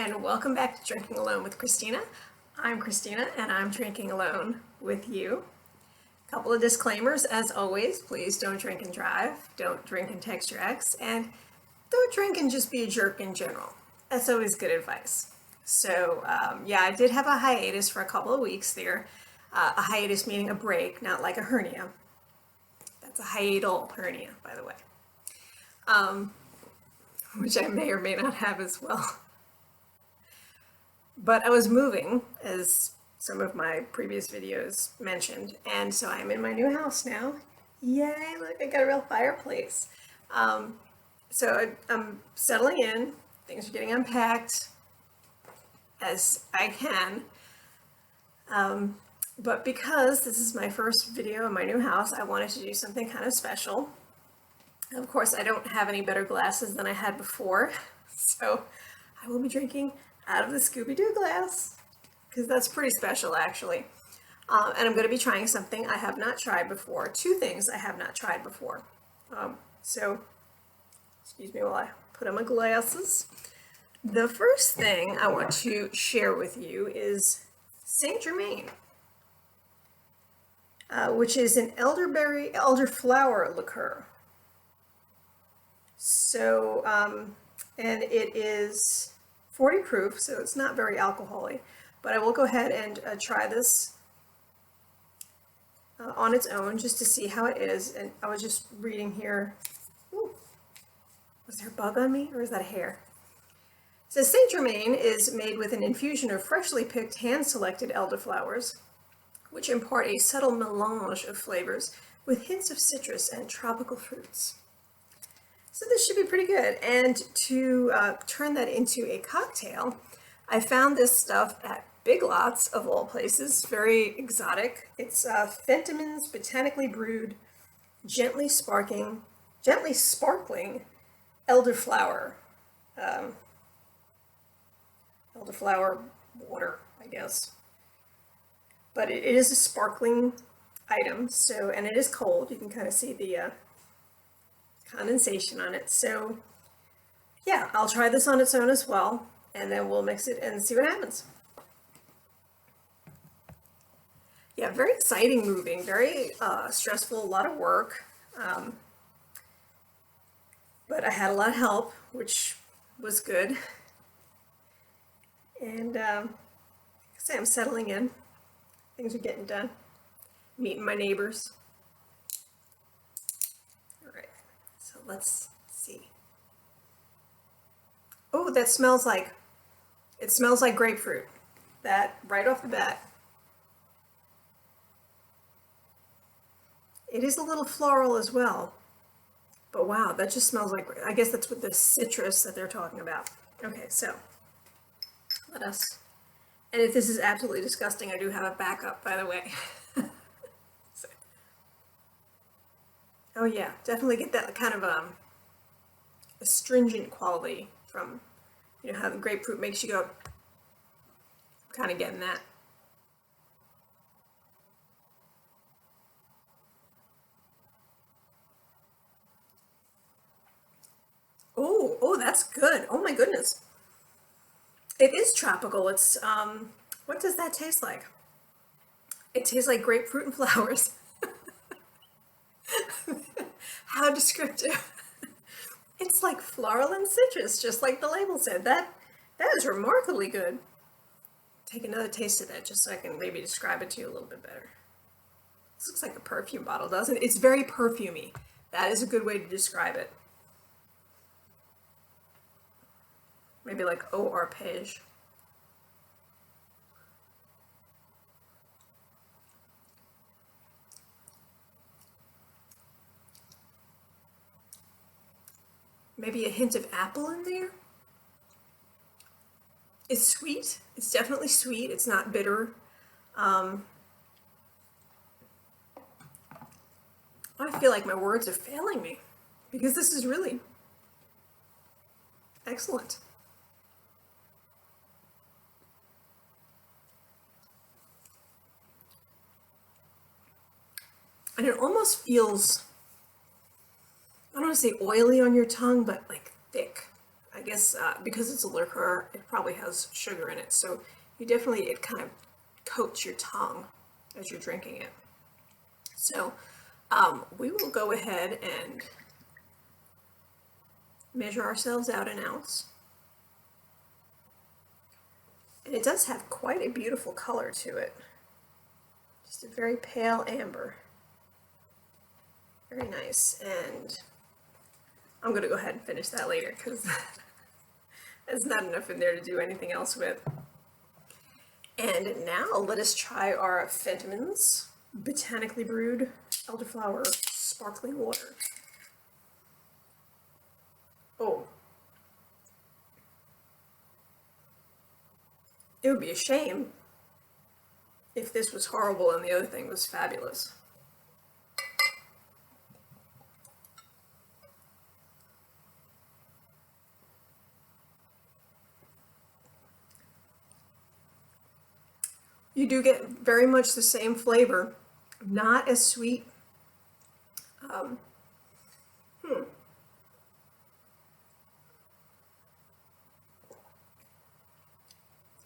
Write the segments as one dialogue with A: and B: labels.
A: and welcome back to Drinking Alone with Christina. I'm Christina and I'm drinking alone with you. A couple of disclaimers as always: please don't drink and drive, don't drink and text your ex, and don't drink and just be a jerk in general. That's always good advice. So yeah, I did have a hiatus for a couple of weeks there. A hiatus meaning a break, not like a hernia. That's a hiatal hernia, by the way. Which I may or may not have as well. But I was moving, as some of my previous videos mentioned, and so I'm in my new house now. Yay, look, I got a real fireplace. So I'm settling in, things are getting unpacked as I can. But because this is my first video in my new house, I wanted to do something kind of special. Of course, I don't have any better glasses than I had before, so I will be drinking out of the Scooby-Doo glass, because that's pretty special, actually. And I'm going to be trying something I have not tried before. Two things I have not tried before. So, excuse me while I put on my glasses. The first thing I want to share with you is Saint Germain, which is an elderflower liqueur. So, and it is 40 proof, so it's not very alcoholic, but I will go ahead and try this on its own just to see how it is. And I was just reading here. Ooh, was there a bug on me, or is that a hair? It says Saint Germain is made with an infusion of freshly picked, hand-selected elderflowers, which impart a subtle melange of flavors with hints of citrus and tropical fruits. So this should be pretty good. And to turn that into a cocktail, I found this stuff at Big Lots, of all places, very exotic. It's Fentiman's Botanically Brewed, gently sparkling elderflower. Elderflower water, I guess. But it is a sparkling item, so, and it is cold. You can kind of see the condensation on it. So yeah, I'll try this on its own as well, and then we'll mix it and see what happens. Yeah, very exciting moving, very stressful, a lot of work, but I had a lot of help, which was good. And like I say, I'm settling in, things are getting done, meeting my neighbors. So let's see. Oh, that smells like, it smells like grapefruit. That right off the bat. It is a little floral as well. But wow, that just smells like, I guess that's with the citrus that they're talking about. Okay, so let us, and if this is absolutely disgusting, I do have a backup, by the way. So, oh yeah, definitely get that kind of astringent quality from, you know, how the grapefruit makes you go, kind of getting that. Oh, that's good. Oh my goodness. It is tropical. It's, what does that taste like? It tastes like grapefruit and flowers. How descriptive. It's like floral and citrus, just like the label said. That is remarkably good. Take another taste of that just so I can maybe describe it to you a little bit better. This looks like a perfume bottle, doesn't it? It's very perfumey. That is a good way to describe it. Maybe like eau arpege. Maybe a hint of apple in there. It's sweet. It's definitely sweet. It's not bitter. I feel like my words are failing me because this is really excellent. And it almost feels, I don't want to say oily on your tongue, but like thick, I guess because it's a liqueur, it probably has sugar in it. So it kind of coats your tongue as you're drinking it. So we will go ahead and measure ourselves out an ounce. And it does have quite a beautiful color to it. Just a very pale amber. Very nice. And I'm going to go ahead and finish that later because there's not enough in there to do anything else with. And now let us try our Fentimans botanically brewed elderflower sparkling water. Oh. It would be a shame if this was horrible and the other thing was fabulous. You do get very much the same flavor, not as sweet.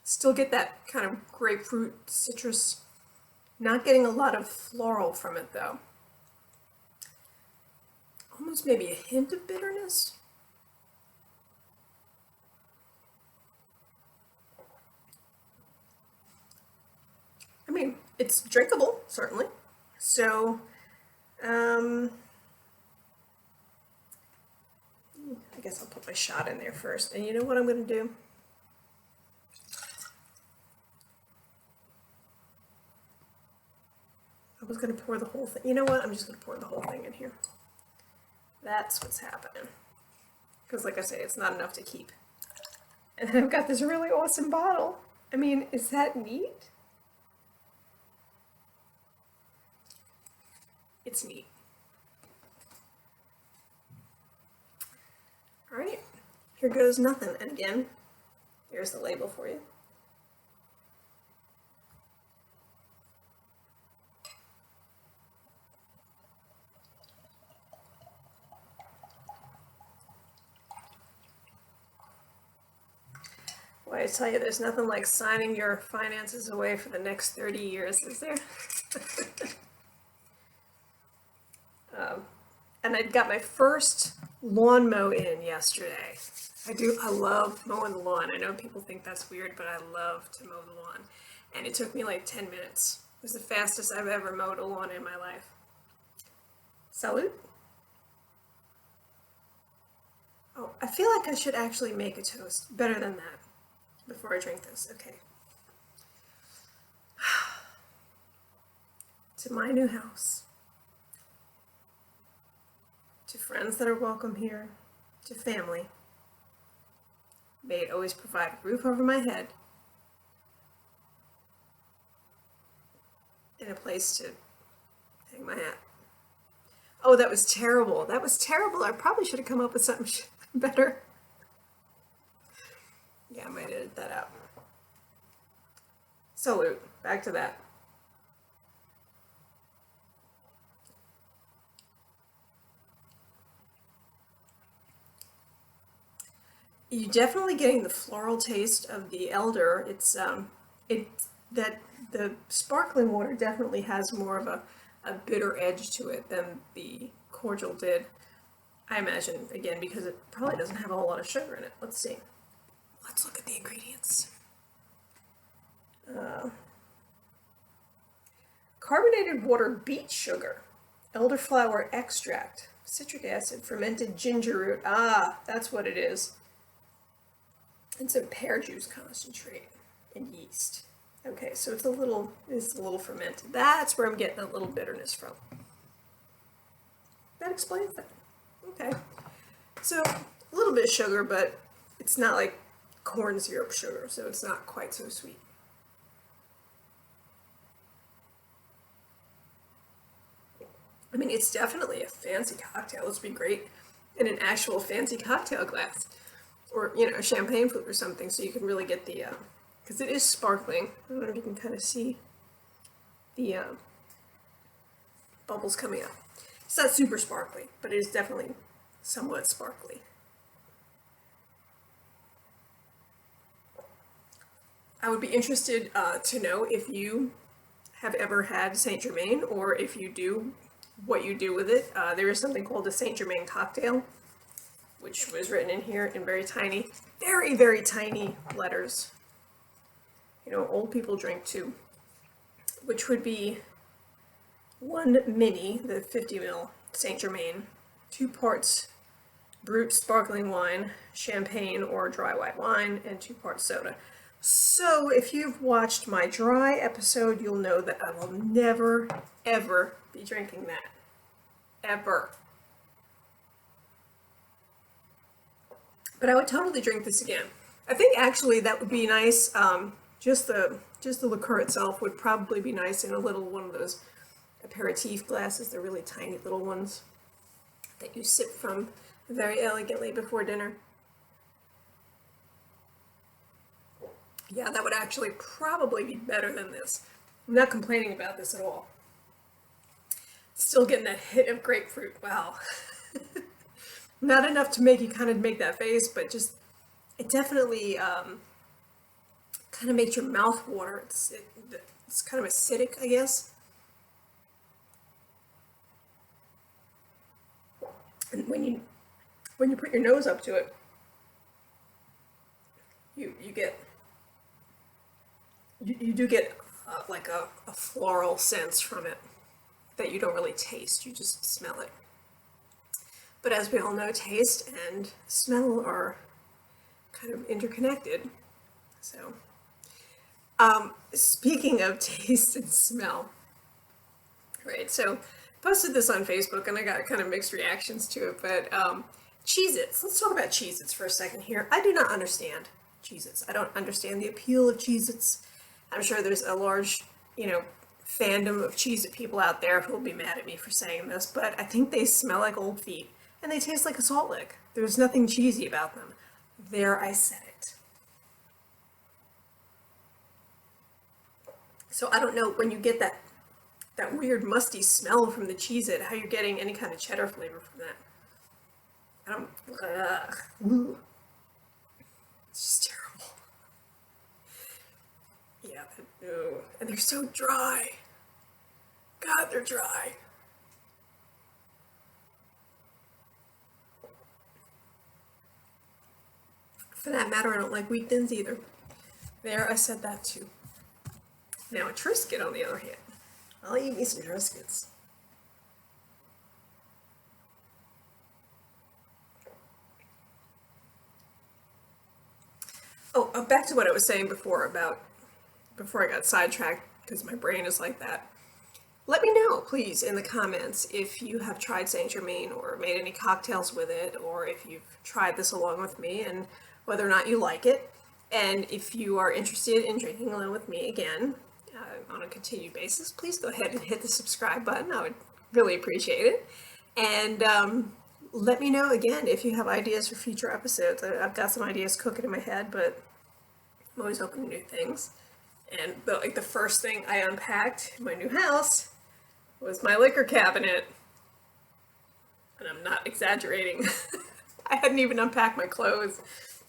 A: Still get that kind of grapefruit citrus. Not getting a lot of floral from it though. Almost maybe a hint of bitterness. I mean, it's drinkable, certainly. So, I guess I'll put my shot in there first. And you know what I'm going to do? I was going to pour the whole thing. You know what? I'm just going to pour the whole thing in here. That's what's happening. Because like I say, it's not enough to keep. And I've got this really awesome bottle. I mean, is that neat? It's neat. All right, here goes nothing. And again, here's the label for you. Boy, I tell you, there's nothing like signing your finances away for the next 30 years, is there? And I got my first lawn mow in yesterday. I love mowing the lawn. I know people think that's weird, but I love to mow the lawn. And it took me like 10 minutes. It was the fastest I've ever mowed a lawn in my life. Salute. Oh, I feel like I should actually make a toast. Better than that. Before I drink this. Okay. To my new house. To friends that are welcome here, to family. May it always provide a roof over my head and a place to hang my hat. Oh, that was terrible. That was terrible. I probably should have come up with something better. Yeah, I might edit that out. Salute. Back to that. You're definitely getting the floral taste of the elder. It's the sparkling water definitely has more of a bitter edge to it than the cordial did. I imagine, again, because it probably doesn't have a whole lot of sugar in it. Let's see. Let's look at the ingredients. Carbonated water, beet sugar, elderflower extract, citric acid, fermented ginger root. Ah, that's what it is. And some pear juice concentrate and yeast. Okay, so it's a little fermented. That's where I'm getting a little bitterness from. That explains that. Okay, so a little bit of sugar, but it's not like corn syrup sugar, so it's not quite so sweet. I mean, it's definitely a fancy cocktail. This would be great in an actual fancy cocktail glass. Or, you know, champagne flute or something, so you can really get the, because it is sparkling. I don't know if you can kind of see the bubbles coming up. It's not super sparkly, but it is definitely somewhat sparkly. I would be interested to know if you have ever had Saint Germain, or if you do, what you do with it. There is something called a Saint Germain cocktail, which was written in here in very tiny, very, very tiny letters. You know, old people drink too, which would be 1 mini, the 50 ml Saint Germain, 2 parts brut sparkling wine, champagne or dry white wine, and 2 parts soda. So if you've watched my dry episode, you'll know that I will never, ever be drinking that. Ever. But I would totally drink this again. I think actually that would be nice. Just the liqueur itself would probably be nice in a little one of those aperitif glasses. They're really tiny little ones that you sip from very elegantly before dinner. Yeah, that would actually probably be better than this. I'm not complaining about this at all. Still getting that hit of grapefruit. Wow. Not enough to make you kind of make that face, but just, it definitely kind of makes your mouth water. It's kind of acidic, I guess. And when you put your nose up to it, you do get like a floral sense from it that you don't really taste, you just smell it. But as we all know, taste and smell are kind of interconnected. So, speaking of taste and smell, right, so I posted this on Facebook and I got kind of mixed reactions to it, but Cheez-Its. Let's talk about Cheez-Its for a second here. I do not understand Cheez-Its. I don't understand the appeal of Cheez-Its. I'm sure there's a large, fandom of Cheez-It people out there who will be mad at me for saying this, but I think they smell like old feet and they taste like a salt lick. There's nothing cheesy about them. There, I said it. So I don't know, when you get that weird musty smell from the Cheez-It, how you're getting any kind of cheddar flavor from that. It's just terrible. Yeah, and they're so dry. God, they're dry. For that matter, I don't like wheat thins either. There, I said that too. Now a Triscuit, on the other hand. I'll eat me some Triscuits. Oh, back to what I was saying before I got sidetracked, because my brain is like that. Let me know, please, in the comments if you have tried Saint Germain or made any cocktails with it, or if you've tried this along with me and whether or not you like it. And if you are interested in drinking along with me again on a continued basis, please go ahead and hit the subscribe button. I would really appreciate it. And let me know again if you have ideas for future episodes. I've got some ideas cooking in my head, but I'm always open to new things. And the first thing I unpacked in my new house was my liquor cabinet. And I'm not exaggerating. I hadn't even unpacked my clothes.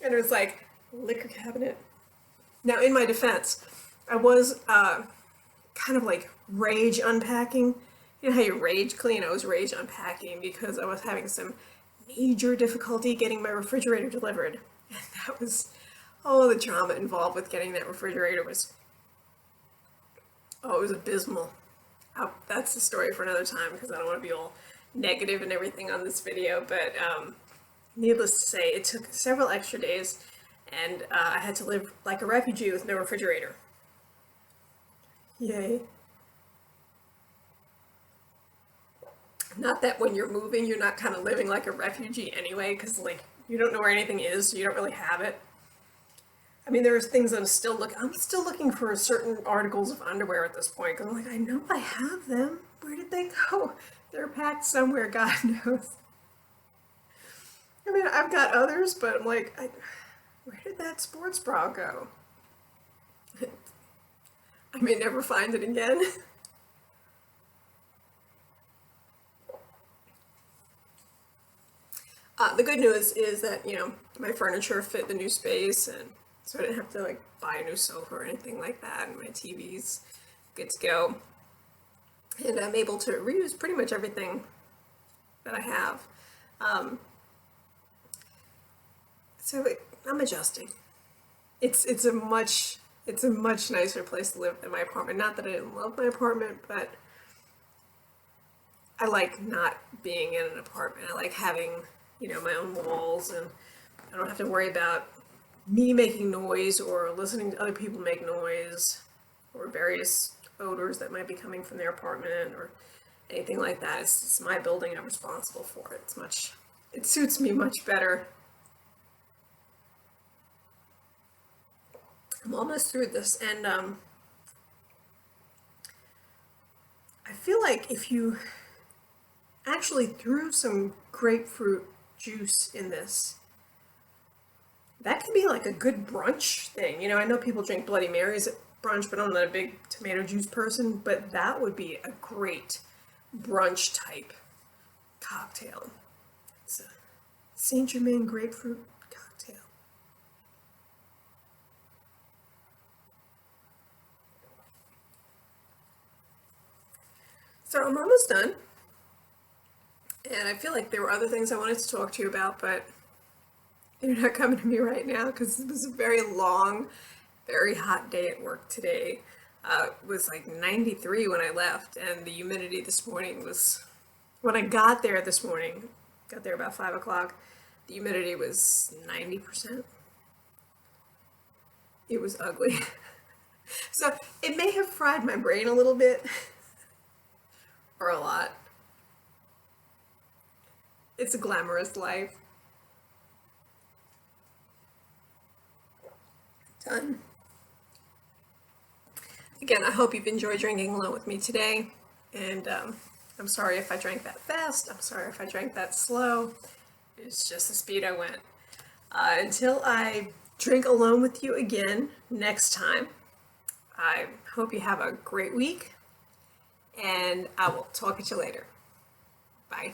A: And it was like, liquor cabinet. Now, in my defense, I was kind of like rage unpacking. You know how you rage clean? I was rage unpacking because I was having some major difficulty getting my refrigerator delivered. And that was, the drama involved with getting that refrigerator was, it was abysmal. That's the story for another time, because I don't want to be all negative and everything on this video, but needless to say, it took several extra days, and I had to live like a refugee with no refrigerator. Yay. Not that when you're moving, you're not kind of living like a refugee anyway, because you don't know where anything is, so you don't really have it. I mean, there's things I'm still looking for certain articles of underwear at this point, because I'm like, I know I have them. Where did they go? They're packed somewhere, God knows. I mean, I've got others, but I'm like, where did that sports bra go? I may never find it again. The good news is that, my furniture fit the new space, and So I didn't have to like buy a new sofa or anything like that, and my TV's good to go. And I'm able to reuse pretty much everything that I have. So I'm adjusting. It's a much nicer place to live than my apartment. Not that I didn't love my apartment, but I like not being in an apartment. I like having, my own walls, and I don't have to worry about me making noise or listening to other people make noise or various odors that might be coming from their apartment or anything like that. It's my building. I'm responsible for it. It suits me much better. I'm almost through this, and I feel like if you actually threw some grapefruit juice in this, that could be like a good brunch thing. I know people drink Bloody Marys at brunch, but I'm not a big tomato juice person, but that would be a great brunch type cocktail. It's a Saint Germain grapefruit cocktail. So I'm almost done, and I feel like there were other things I wanted to talk to you about, but they're not coming to me right now because it was a very long, very hot day at work today. It was like 93 when I left, and the humidity this morning was, when I got there this morning, got there about 5 o'clock, the humidity was 90%. It was ugly. So it may have fried my brain a little bit, or a lot. It's a glamorous life. Done. Again, I hope you've enjoyed drinking along with me today, and I'm sorry if I drank that fast. I'm sorry if I drank that slow. It's just the speed I went. Until I drink alone with you again next time, I hope you have a great week, and I will talk at you later. Bye.